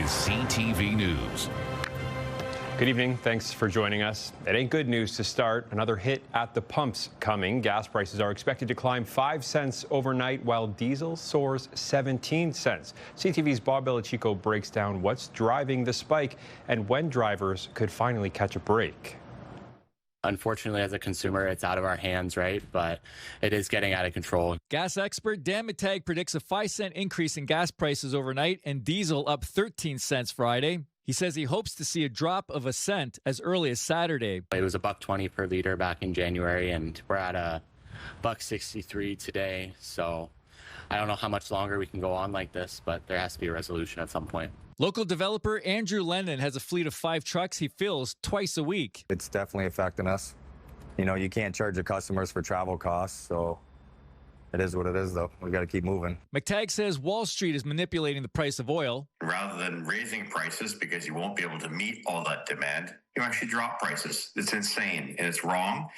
is CTV News. Good evening. Thanks for joining us. It ain't good news to start. Another hit at the pumps coming. Gas prices are expected to climb 5 cents overnight, while diesel soars 17 cents. CTV's Bob Belichico breaks down what's driving the spike and when drivers could finally catch a break. Unfortunately, as a consumer, it's out of our hands, right? But it is getting out of control. Gas expert Dan McTagg predicts a 5-cent increase in gas prices overnight and diesel up 13 cents Friday. He says he hopes to see a drop of a cent as early as Saturday. It was $1.20 per liter back in January, and we're at $1.63 today. So I don't know how much longer we can go on like this, but there has to be a resolution at some point. Local developer Andrew Lennon has a fleet of 5 trucks he fills twice a week. It's definitely affecting us. You know, you can't charge your customers for travel costs, so it is what it is, though. We got to keep moving. McTagg says Wall Street is manipulating the price of oil. Rather than raising prices because you won't be able to meet all that demand, you actually drop prices. It's insane and it's wrong,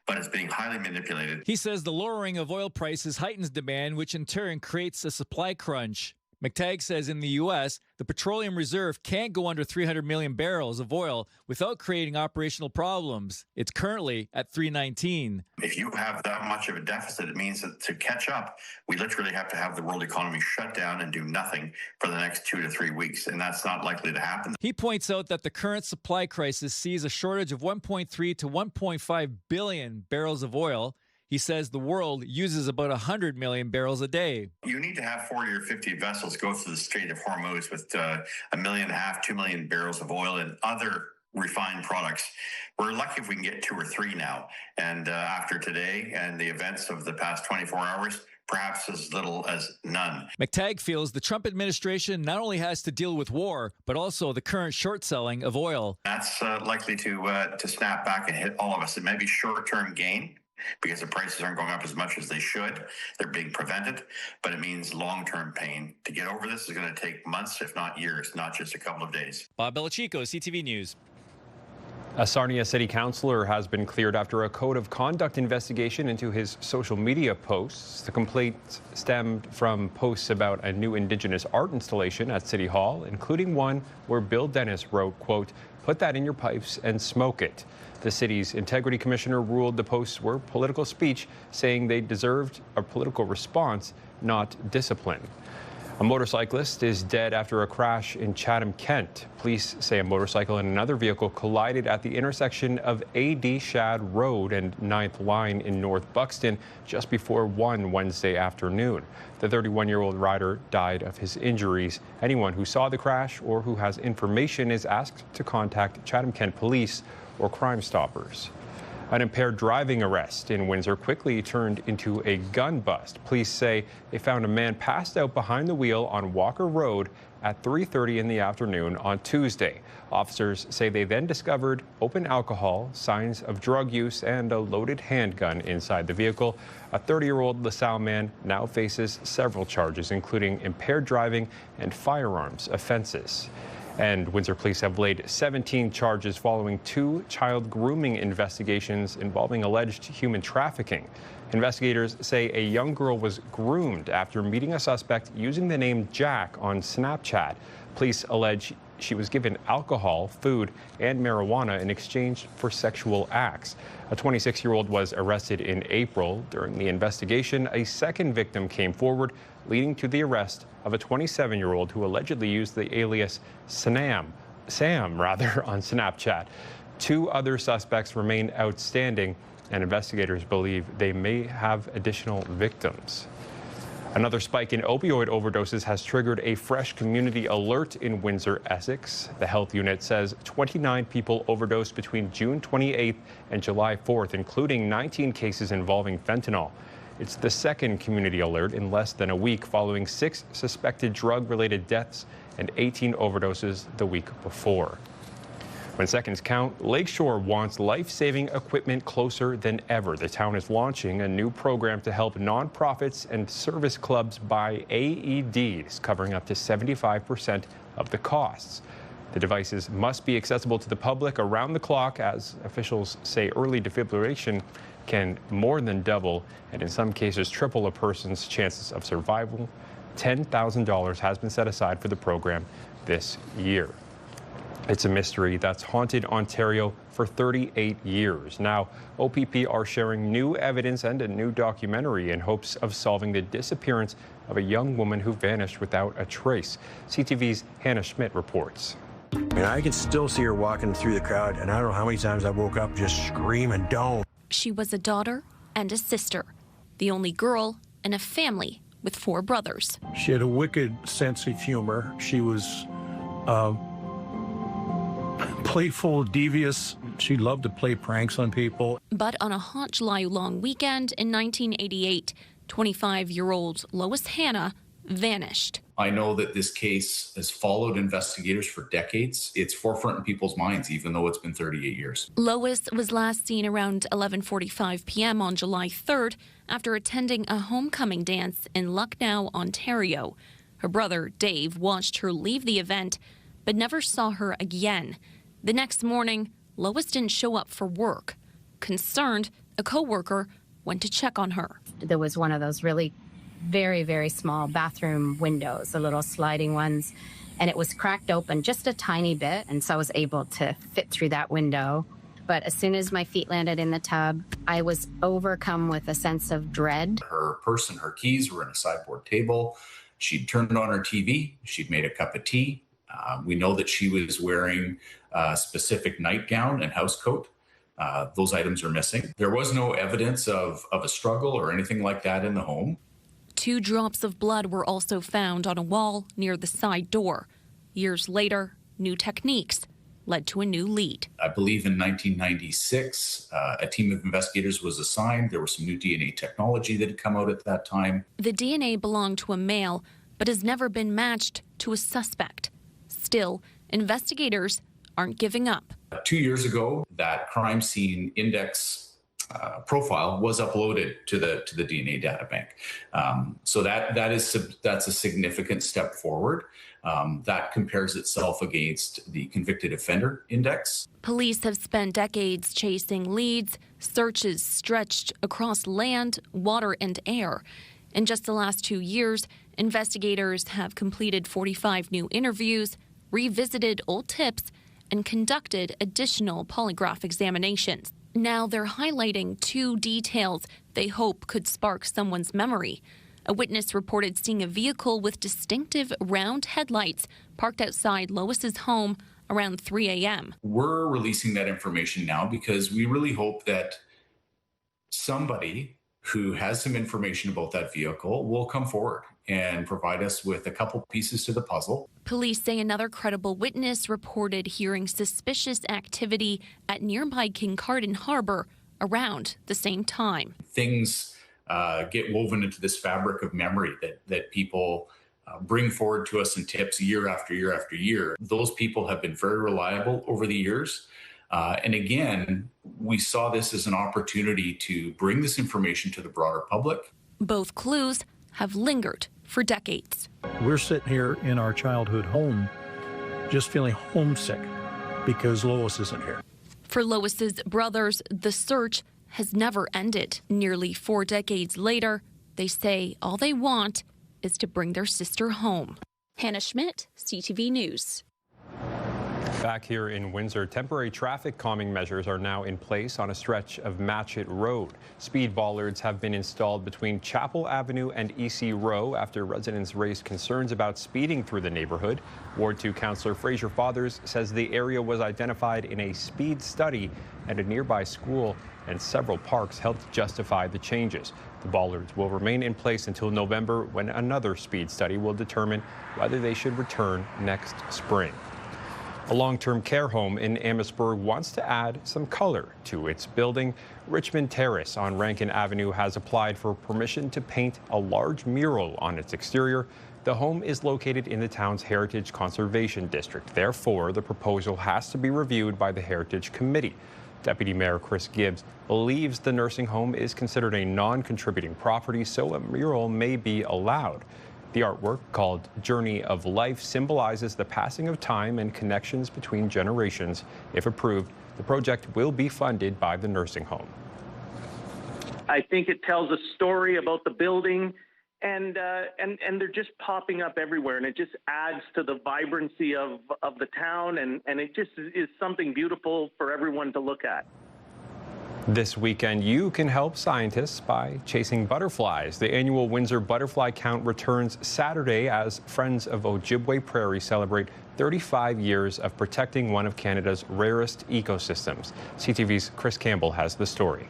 but it's being highly manipulated. He says the lowering of oil prices heightens demand, which in turn creates a supply crunch. McTagg says in the U.S., the petroleum reserve can't go under 300 million barrels of oil without creating operational problems. It's currently at 319. If you have that much of a deficit, it means that to catch up, we literally have to have the world economy shut down and do nothing for the next 2 to 3 weeks, and that's not likely to happen. He points out that the current supply crisis sees a shortage of 1.3 to 1.5 billion barrels of oil. He says the world uses about 100 million barrels a day. You need to have 40 or 50 vessels go through the Strait of Hormuz with 1.5 million, 2 million barrels of oil and other refined products. We're lucky if we can get 2 or 3 now. And after today and the events of the past 24 hours, perhaps as little as none. McTagg feels the Trump administration not only has to deal with war, but also the current short selling of oil. That's likely to snap back and hit all of us. It may be short-term gain, because the prices aren't going up as much as they should. They're being prevented, but it means long-term pain. To get over this is going to take months, if not years, not just a couple of days. Bob Belichico, CTV News. A Sarnia city councillor has been cleared after a code of conduct investigation into his social media posts. The complaint stemmed from posts about a new Indigenous art installation at City Hall, including one where Bill Dennis wrote, quote, "Put that in your pipes and smoke it." The city's integrity commissioner ruled the posts were political speech, saying they deserved a political response, not discipline. A motorcyclist is dead after a crash in Chatham, Kent. Police say a motorcycle and another vehicle collided at the intersection of AED Shad Road and 9th Line in North Buxton just before 1 Wednesday afternoon. The 31-year-old rider died of his injuries. Anyone who saw the crash or who has information is asked to contact Chatham Kent Police or Crime Stoppers. An impaired driving arrest in Windsor quickly turned into a gun bust. Police say they found a man passed out behind the wheel on Walker Road at 3:30 in the afternoon on Tuesday. Officers say they then discovered open alcohol, signs of drug use, and a loaded handgun inside the vehicle. A 30-year-old LaSalle man now faces several charges, including impaired driving and firearms offenses. And Windsor police have laid 17 charges following 2 child grooming investigations involving alleged human trafficking. Investigators say a young girl was groomed after meeting a suspect using the name Jack on Snapchat. Police allege she was given alcohol, food, and marijuana in exchange for sexual acts. A 26-year-old was arrested in April. During the investigation, a second victim came forward, leading to the arrest of a 27-year-old who allegedly used the alias Sam on Snapchat. 2 other suspects remain outstanding, and investigators believe they may have additional victims. Another spike in opioid overdoses has triggered a fresh community alert in Windsor, Essex. The health unit says 29 people overdosed between June 28th and July 4th, including 19 cases involving fentanyl. It's the second community alert in less than a week, following 6 suspected drug-related deaths and 18 overdoses the week before. When seconds count, Lakeshore wants life-saving equipment closer than ever. The town is launching a new program to help nonprofits and service clubs buy AEDs, covering up to 75% of the costs. The devices must be accessible to the public around the clock, as officials say early defibrillation can more than double and in some cases triple a person's chances of survival. $10,000 has been set aside for the program. this year. It's a mystery that's haunted Ontario for 38 years. Now, OPP are sharing new evidence and a new documentary in hopes of solving the disappearance of a young woman who vanished without a trace. CTV's Hannah Schmidt reports. And I can still see her walking through the crowd, and I don't know how many times I woke up just screaming, "Don't." She was a daughter and a sister, the only girl in a family with 4 brothers. She had a wicked sense of humor. She was playful, devious. She loved to play pranks on people. But on a hot July-long weekend in 1988, 25-year-old Lois Hannah vanished. I know that this case has followed investigators for decades. It's forefront in people's minds, even though it's been 38 years. Lois was last seen around 11:45 p.m. on July 3rd after attending a homecoming dance in Lucknow, Ontario. Her brother, Dave, watched her leave the event, but never saw her again. The next morning, Lois didn't show up for work. Concerned, a co-worker went to check on her. There was one of those really very, very small bathroom windows, the little sliding ones, and it was cracked open just a tiny bit, and so I was able to fit through that window. But as soon as my feet landed in the tub, I was overcome with a sense of dread. Her purse and her keys were in a sideboard table. She'd turned on her TV. She'd made a cup of tea. We know that she was wearing a specific nightgown and house coat. Those items are missing. There was no evidence of a struggle or anything like that in the home. 2 drops of blood were also found on a wall near the side door. Years later, new techniques led to a new lead. I believe in 1996, a team of investigators was assigned. There was some new DNA technology that had come out at that time. The DNA belonged to a male, but has never been matched to a suspect. Still, investigators aren't giving up. 2 years ago, that crime scene index profile was uploaded to the DNA data bank. So that's a significant step forward. That compares itself against the convicted offender index. Police have spent decades chasing leads, searches stretched across land, water, and air. In just the last 2 years, investigators have completed 45 new interviews, revisited old tips, and conducted additional polygraph examinations. Now they're highlighting 2 details they hope could spark someone's memory. A witness reported seeing a vehicle with distinctive round headlights parked outside Lois's home around 3 a.m. We're releasing that information now because we really hope that somebody who has some information about that vehicle will come forward and provide us with a couple pieces to the puzzle. Police say another credible witness reported hearing suspicious activity at nearby Kincardine Harbor around the same time. Things get woven into this fabric of memory that people bring forward to us in tips year after year after year. Those people have been very reliable over the years. And again, we saw this as an opportunity to bring this information to the broader public. Both clues have lingered for decades. We're sitting here in our childhood home just feeling homesick because Lois isn't here. For Lois's brothers, the search has never ended. Nearly 4 decades later, they say all they want is to bring their sister home. Hannah Schmidt, CTV News. Back here in Windsor, temporary traffic calming measures are now in place on a stretch of Matchett Road. Speed bollards have been installed between Chapel Avenue and EC Row after residents raised concerns about speeding through the neighborhood. Ward 2 Councillor Fraser Fathers says the area was identified in a speed study and a nearby school and several parks helped justify the changes. The bollards will remain in place until November, when another speed study will determine whether they should return next spring. A long-term care home in Amherstburg wants to add some color to its building. Richmond Terrace on Rankin Avenue has applied for permission to paint a large mural on its exterior. The home is located in the town's Heritage Conservation District. Therefore, the proposal has to be reviewed by the Heritage Committee. Deputy Mayor Chris Gibbs believes the nursing home is considered a non-contributing property, so a mural may be allowed. The artwork, called Journey of Life, symbolizes the passing of time and connections between generations. If approved, the project will be funded by the nursing home. I think it tells a story about the building and they're just popping up everywhere, and it just adds to the vibrancy of the town, and it just is something beautiful for everyone to look at. This weekend, you can help scientists by chasing butterflies. The annual Windsor Butterfly Count returns Saturday as Friends of Ojibwe Prairie celebrate 35 years of protecting one of Canada's rarest ecosystems. CTV's Chris Campbell has the story.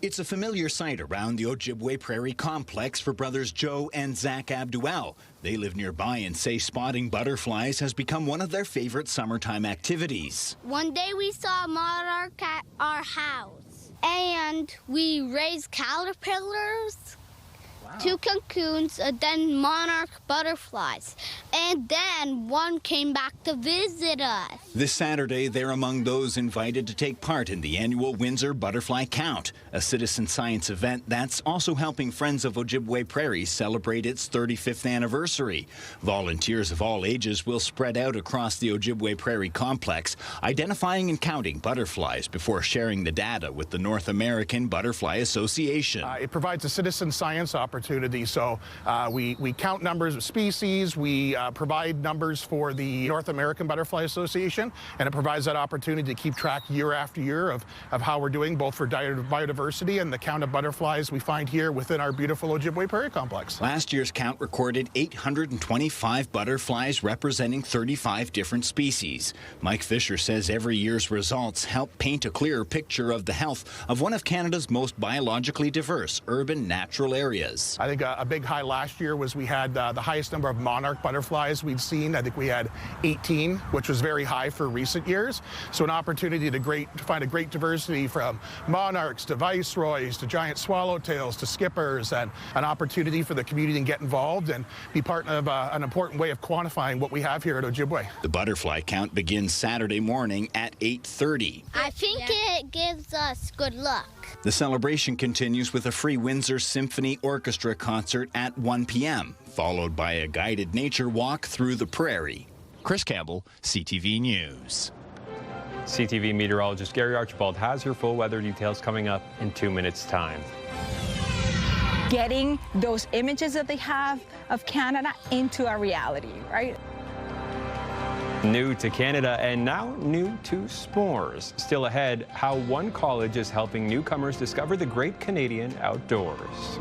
It's a familiar sight around the Ojibwe Prairie complex for brothers Joe and Zach Abduel. They live nearby and say spotting butterflies has become one of their favorite summertime activities. One day we saw a monarch at our house, and we raised caterpillars, 2 cocoons, and then monarch butterflies. And then one came back to visit us. This Saturday, they're among those invited to take part in the annual Windsor Butterfly Count, a citizen science event that's also helping Friends of Ojibwe Prairie celebrate its 35th anniversary. Volunteers of all ages will spread out across the Ojibwe Prairie complex, identifying and counting butterflies before sharing the data with the North American Butterfly Association. It provides a citizen science opportunity. So we count numbers of species, we provide numbers for the North American Butterfly Association, and it provides that opportunity to keep track year after year of how we're doing, both for biodiversity and the count of butterflies we find here within our beautiful Ojibwe Prairie complex. Last year's count recorded 825 butterflies representing 35 different species. Mike Fisher says every year's results help paint a clearer picture of the health of one of Canada's most biologically diverse urban natural areas. I think a big high last year was we had the highest number of monarch butterflies we'd seen. I think we had 18, which was very high for recent years. So an opportunity to find a great diversity from monarchs to viceroys to giant swallowtails to skippers, and an opportunity for the community to get involved and be part of an important way of quantifying what we have here at Ojibwe. The butterfly count begins Saturday morning at 8:30. I think it gives us good luck. The celebration continues with a free Windsor Symphony Orchestra concert at 1 p.m., followed by a guided nature walk through the prairie. Chris Campbell, CTV News. CTV meteorologist Gary Archibald has your full weather details coming up in 2 minutes' time. Getting those images that they have of Canada into our reality, right? New to Canada and now new to s'mores. Still ahead, how one college is helping newcomers discover the great Canadian outdoors.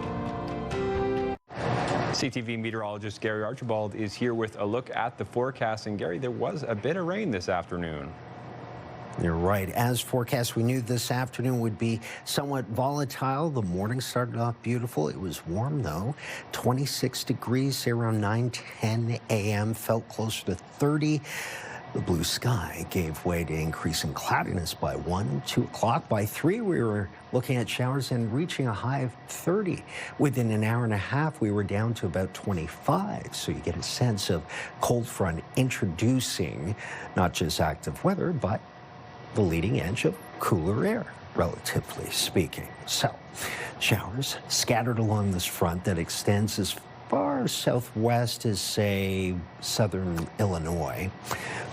CTV meteorologist Gary Archibald is here with a look at the forecast. And Gary, there was a bit of rain this afternoon. You're right. As forecast, we knew this afternoon would be somewhat volatile. The morning started off beautiful. It was warm, though. 26 degrees, say around 9:10 a.m. Felt closer to 30. The blue sky gave way to increasing cloudiness by 1, 2 o'clock. By 3, we were looking at showers and reaching a high of 30. Within an hour and a half, we were down to about 25. So you get a sense of cold front introducing not just active weather, but the leading edge of cooler air, relatively speaking. So, showers scattered along this front that extends as far southwest as, say, southern Illinois,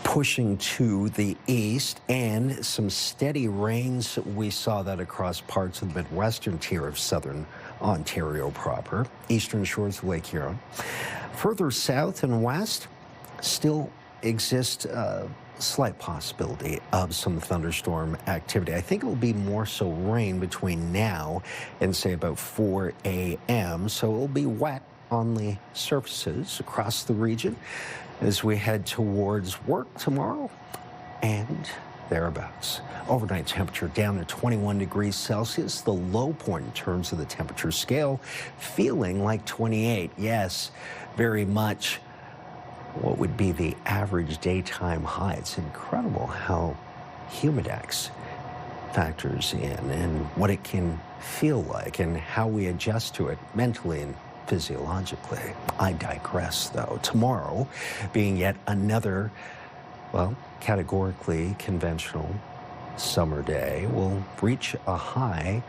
pushing to the east, and some steady rains. We saw that across parts of the Midwestern tier of southern Ontario proper, eastern shores of Lake Huron. Further south and west, still exists slight possibility of some thunderstorm activity. I think it will be more so rain between now and, say, about 4 a.m., so it will be wet on the surfaces across the region as we head towards work tomorrow and thereabouts. Overnight temperature down to 21 degrees Celsius. The low point in terms of the temperature scale feeling like 28. Yes, very much what would be the average daytime high. It's incredible how humidex factors in and what it can feel like and how we adjust to it mentally and physiologically. I digress, though. Tomorrow being yet another, well, categorically conventional summer day, will reach a high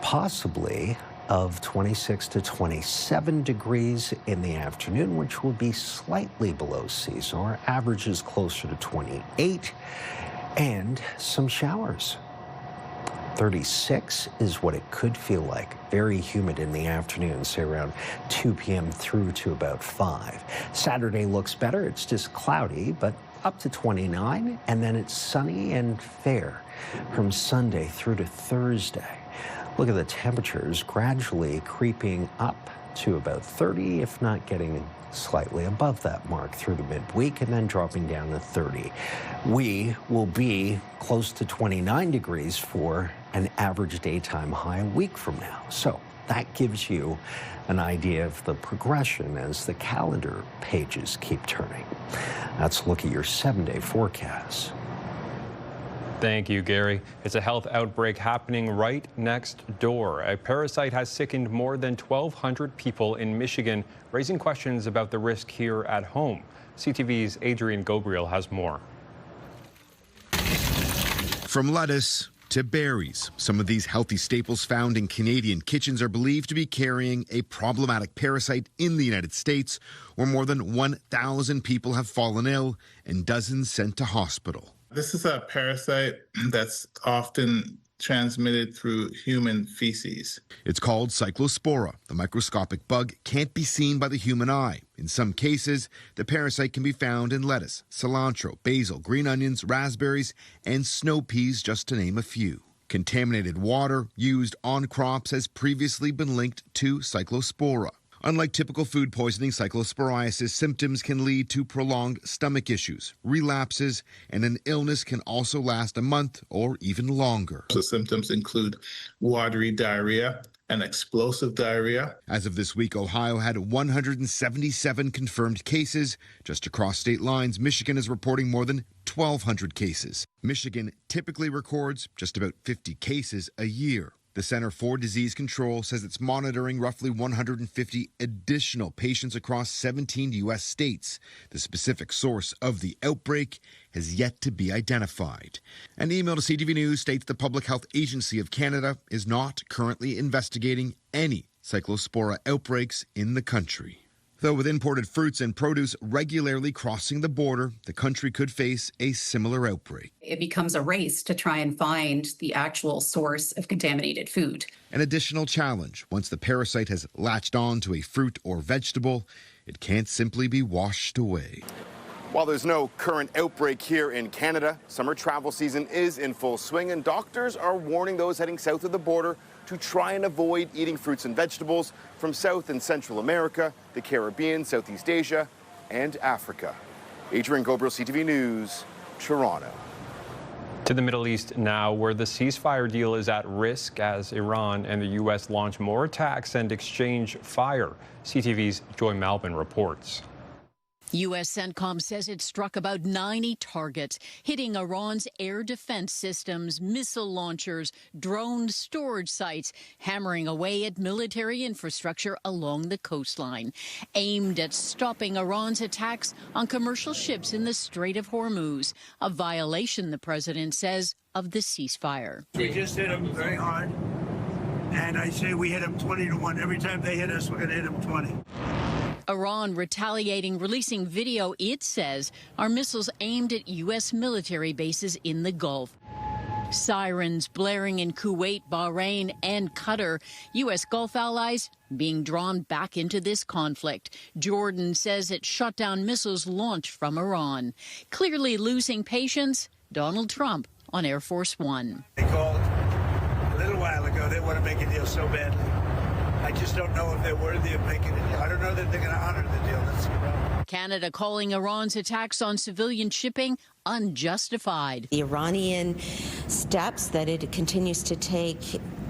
possibly of 26 to 27 degrees in the afternoon, which will be slightly below seasonal. Our average is closer to 28, and some showers 36 is what it could feel like. Very humid in the afternoon, say around 2 p.m. through to about 5. Saturday looks better. It's just cloudy, but up to 29, and then it's sunny and fair from Sunday through to Thursday. Look at the temperatures gradually creeping up to about 30, if not getting slightly above that mark through the midweek, and then dropping down to 30. We will be close to 29 degrees for an average daytime high a week from now. So that gives you an idea of the progression as the calendar pages keep turning. Let's look at your 7-day forecast. Thank you, Gary. It's a health outbreak happening right next door. A parasite has sickened more than 1,200 people in Michigan, raising questions about the risk here at home. CTV's Adrian Gabriel has more. From lettuce to berries, some of these healthy staples found in Canadian kitchens are believed to be carrying a problematic parasite in the United States, where more than 1,000 people have fallen ill and dozens sent to hospital. This is a parasite that's often transmitted through human feces. It's called Cyclospora. The microscopic bug can't be seen by the human eye. In some cases, the parasite can be found in lettuce, cilantro, basil, green onions, raspberries, and snow peas, just to name a few. Contaminated water used on crops has previously been linked to Cyclospora. Unlike typical food poisoning, cyclosporiasis symptoms can lead to prolonged stomach issues, relapses, and an illness can also last a month or even longer. The symptoms include watery diarrhea and explosive diarrhea. As of this week, Ohio had 177 confirmed cases. Just across state lines, Michigan is reporting more than 1,200 cases. Michigan typically records just about 50 cases a year. The Center for Disease Control says it's monitoring roughly 150 additional patients across 17 U.S. states. The specific source of the outbreak has yet to be identified. An email to CTV News states the Public Health Agency of Canada is not currently investigating any Cyclospora outbreaks in the country. Though with imported fruits and produce regularly crossing the border, the country could face a similar outbreak. It becomes a race to try and find the actual source of contaminated food. An additional challenge: once the parasite has latched on to a fruit or vegetable, it can't simply be washed away. While there's no current outbreak here in Canada, summer travel season is in full swing, and doctors are warning those heading south of the border to try and avoid eating fruits and vegetables from South and Central America, the Caribbean, Southeast Asia, and Africa. Adrian Gabriel, CTV News, Toronto. To the Middle East now, where the ceasefire deal is at risk as Iran and the U.S. launch more attacks and exchange fire. CTV's Joy Malvin reports. U.S. CENTCOM says it struck about 90 targets, hitting Iran's air defense systems, missile launchers, drone storage sites, hammering away at military infrastructure along the coastline, aimed at stopping Iran's attacks on commercial ships in the Strait of Hormuz, a violation, the president says, of the ceasefire. We just hit them very hard, and I say we hit them 20-1. Every time they hit us, we're going to hit them 20. Iran retaliating, releasing video it says are missiles aimed at U.S. military bases in the Gulf. Sirens blaring in Kuwait, Bahrain, and Qatar. U.S. Gulf allies being drawn back into this conflict. Jordan says it shot down missiles launched from Iran. Clearly losing patience, Donald Trump on Air Force One. They called a little while ago. They want to make a deal so badly. I just don't know if they're worthy of making a deal. I don't know that they're going to honor the deal. That's the problem. Canada calling Iran's attacks on civilian shipping unjustified. The Iranian steps that it continues to take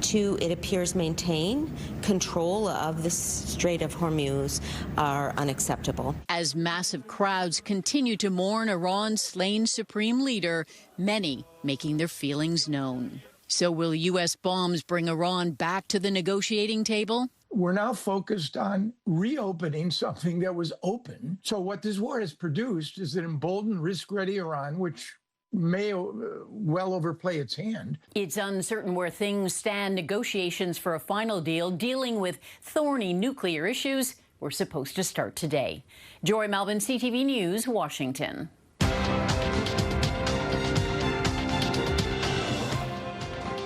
to, it appears, maintain control of the Strait of Hormuz are unacceptable. As massive crowds continue to mourn Iran's slain supreme leader, many making their feelings known. So will U.S. bombs bring Iran back to the negotiating table? We're now focused on reopening something that was open. So what this war has produced is an emboldened, risk-ready Iran, which may well overplay its hand. It's uncertain where things stand. Negotiations for a final deal dealing with thorny nuclear issues were supposed to start today. Joy Malvin, CTV News, Washington.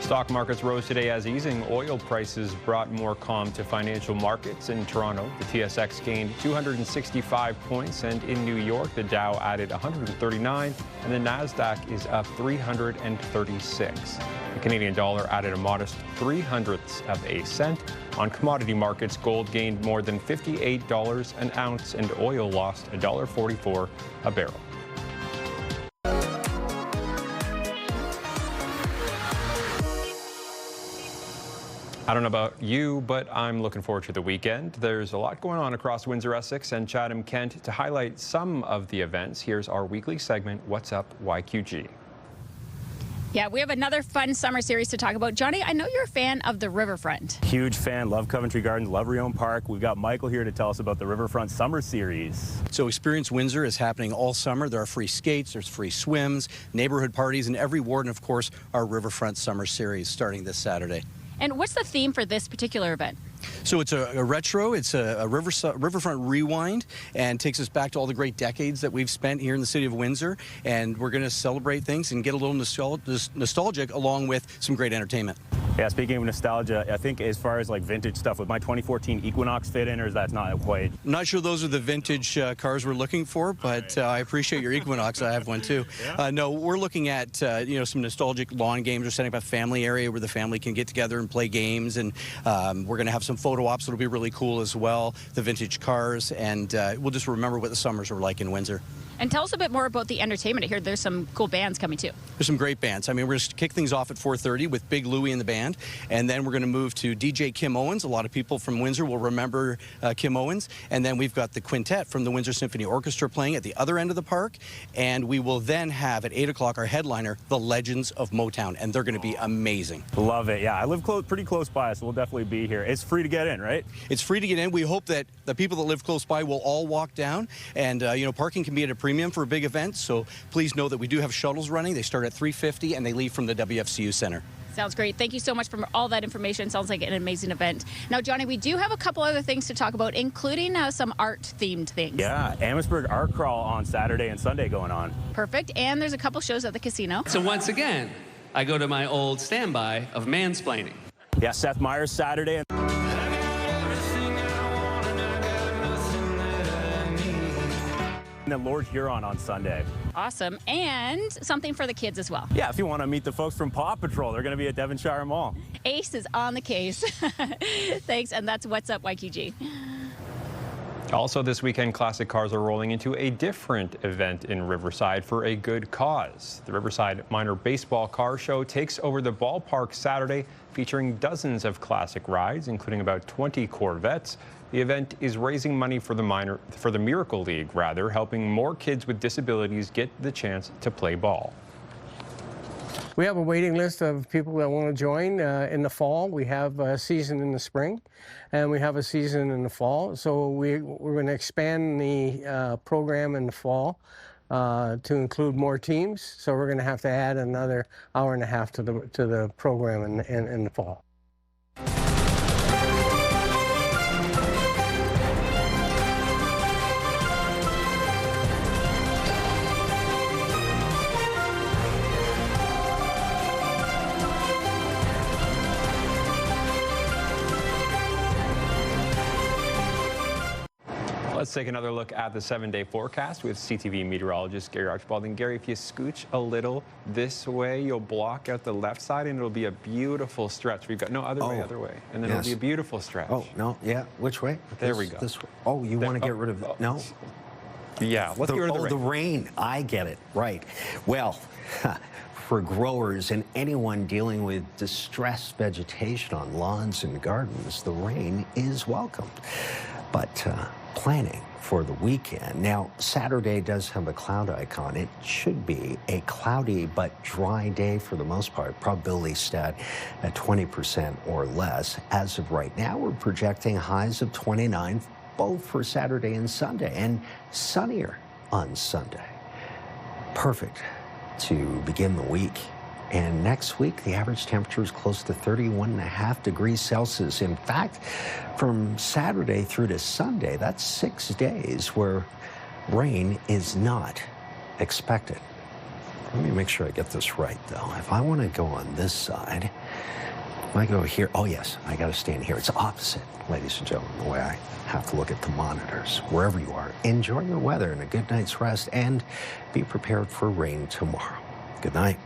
Stock markets rose today as easing oil prices brought more calm to financial markets. In Toronto, the TSX gained 265 points, and in New York, the Dow added 139, and the Nasdaq is up 336. The Canadian dollar added a modest 0.03 of a cent. On commodity markets, gold gained more than $58 an ounce, and oil lost $1.44 a barrel. I don't know about you, but I'm looking forward to the weekend. There's a lot going on across Windsor, Essex, and Chatham-Kent. To highlight some of the events, here's our weekly segment, What's Up, YQG. Yeah, we have another fun summer series to talk about. Johnny, I know you're a fan of the Riverfront. Huge fan, love Coventry Gardens, love Rion Park. We've got Michael here to tell us about the Riverfront Summer Series. So Experience Windsor is happening all summer. There are free skates, there's free swims, neighborhood parties, and every ward, and of course, our Riverfront Summer Series starting this Saturday. And what's the theme for this particular event? So it's a retro, it's a riverfront rewind, and takes us back to all the great decades that we've spent here in the city of Windsor. And we're going to celebrate things and get a little nostalgic along with some great entertainment. Yeah, speaking of nostalgia, I think as far as like vintage stuff, would my 2014 Equinox fit in, or is that not quite? I'm not sure those are the vintage cars we're looking for, but I appreciate your Equinox. I have one too. Yeah. No, we're looking at some nostalgic lawn games. We're setting up a family area where the family can get together and play games, and we're going to have some photo ops that'll be really cool as well. The vintage cars, and we'll just remember what the summers were like in Windsor. And tell us a bit more about the entertainment. I hear there's some cool bands coming too. There's some great bands. I mean, we're going to kick things off at 4:30 with Big Louie and the band, and then we're going to move to DJ Kim Owens. A lot of people from Windsor will remember Kim Owens. And then we've got the quintet from the Windsor Symphony Orchestra playing at the other end of the park. And we will then have at 8 o'clock our headliner, the Legends of Motown, and they're going to be amazing. Love it. Yeah, I live pretty close by, so we'll definitely be here. It's free to get in, right? It's free to get in. We hope that the people that live close by will all walk down. And, parking can be at a premium for a big event. So please know that we do have shuttles running. They start at 3:50 and they leave from the WFCU Center. Sounds great. Thank you so much for all that information. Sounds like an amazing event. Now, Johnny, we do have a couple other things to talk about, including some art-themed things. Yeah, Amherstburg Art Crawl on Saturday and Sunday going on. Perfect. And there's a couple shows at the casino. So once again, I go to my old standby of mansplaining. Yeah, Seth Meyers Saturday. And then Lord Huron on Sunday. Awesome. And something for the kids as well. Yeah, if you want to meet the folks from Paw Patrol, they're going to be at Devonshire Mall. Ace is on the case. Thanks, and that's What's Up, YQG. Also this weekend, classic cars are rolling into a different event in Riverside for a good cause. The Riverside Minor Baseball Car Show takes over the ballpark Saturday, featuring dozens of classic rides, including about 20 Corvettes. The event is raising money for the Miracle League, helping more kids with disabilities get the chance to play ball. We have a waiting list of people that want to join in the fall. We have a season in the spring, and we have a season in the fall. So we're going to expand the program in the fall to include more teams. So we're going to have to add another hour and a half to the program in the fall. Let's take another look at the 7-day forecast with CTV meteorologist Gary Archibald. And Gary, if you scooch a little this way, you'll block out the left side and it'll be a beautiful stretch. We've got no other way, and then it'll be a beautiful stretch. Oh, no, yeah, which way? There we go. This way. Oh, you want to get rid of, no? Yeah, let's get rid of the rain. The rain, I get it, right. Well, for growers and anyone dealing with distressed vegetation on lawns and gardens, the rain is welcome. But planning for the weekend. Now, Saturday does have a cloud icon. It should be a cloudy but dry day for the most part. Probability stat at 20% or less. As of right now, we're projecting highs of 29, both for Saturday and Sunday, and sunnier on Sunday. Perfect to begin the week. And next week, the average temperature is close to 31.5 degrees Celsius. In fact, from Saturday through to Sunday, that's 6 days where rain is not expected. Let me make sure I get this right, though. If I want to go on this side, I go here, oh yes, I got to stand here. It's opposite, ladies and gentlemen, the way I have to look at the monitors. Wherever you are, enjoy your weather and a good night's rest, and be prepared for rain tomorrow. Good night.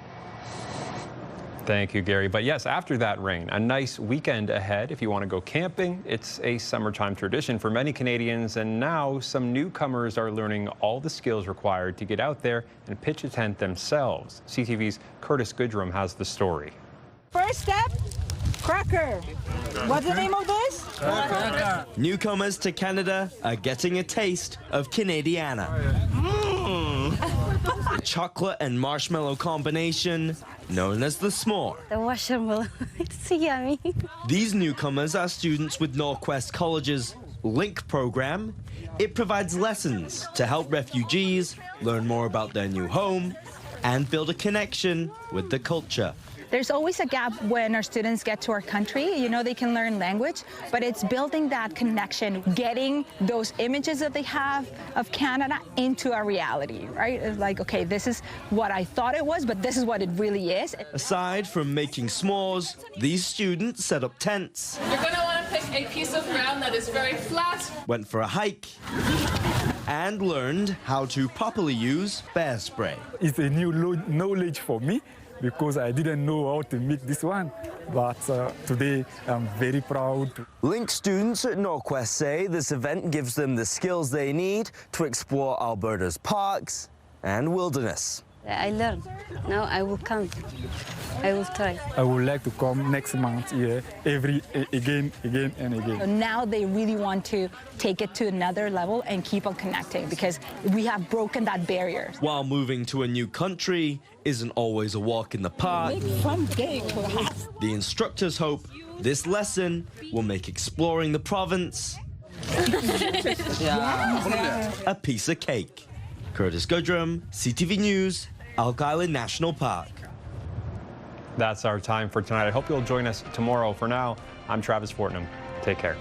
Thank you, Gary. But yes, after that rain, a nice weekend ahead. If you want to go camping, it's a summertime tradition for many Canadians, and now some newcomers are learning all the skills required to get out there and pitch a tent themselves. CTV's Curtis Goodrum has the story. First step, cracker. What's the name of this? Cracker. Newcomers to Canada are getting a taste of Canadiana. Chocolate and marshmallow combination known as the s'more. The marshmallow, it's yummy. These newcomers are students with Northwest College's LINK program. It provides lessons to help refugees learn more about their new home and build a connection with the culture. There's always a gap when our students get to our country. You know, they can learn language, but it's building that connection, getting those images that they have of Canada into our reality, right? It's like, okay, this is what I thought it was, but this is what it really is. Aside from making s'mores, these students set up tents. You're going to want to pick a piece of ground that is very flat. Went for a hike and learned how to properly use bear spray. It's a new knowledge for me, because I didn't know how to make this one. But today, I'm very proud. LINK students at Northwest say this event gives them the skills they need to explore Alberta's parks and wilderness. I learned. Now I will come. I will try. I would like to come next month here, again and again. So now they really want to take it to another level and keep on connecting, because we have broken that barrier. While moving to a new country isn't always a walk in the park, the instructors hope this lesson will make exploring the province a piece of cake. Curtis Goodrum, CTV News, Elk Island National Park. That's our time for tonight. I hope you'll join us tomorrow. For now, I'm Travis Fortnum. Take care.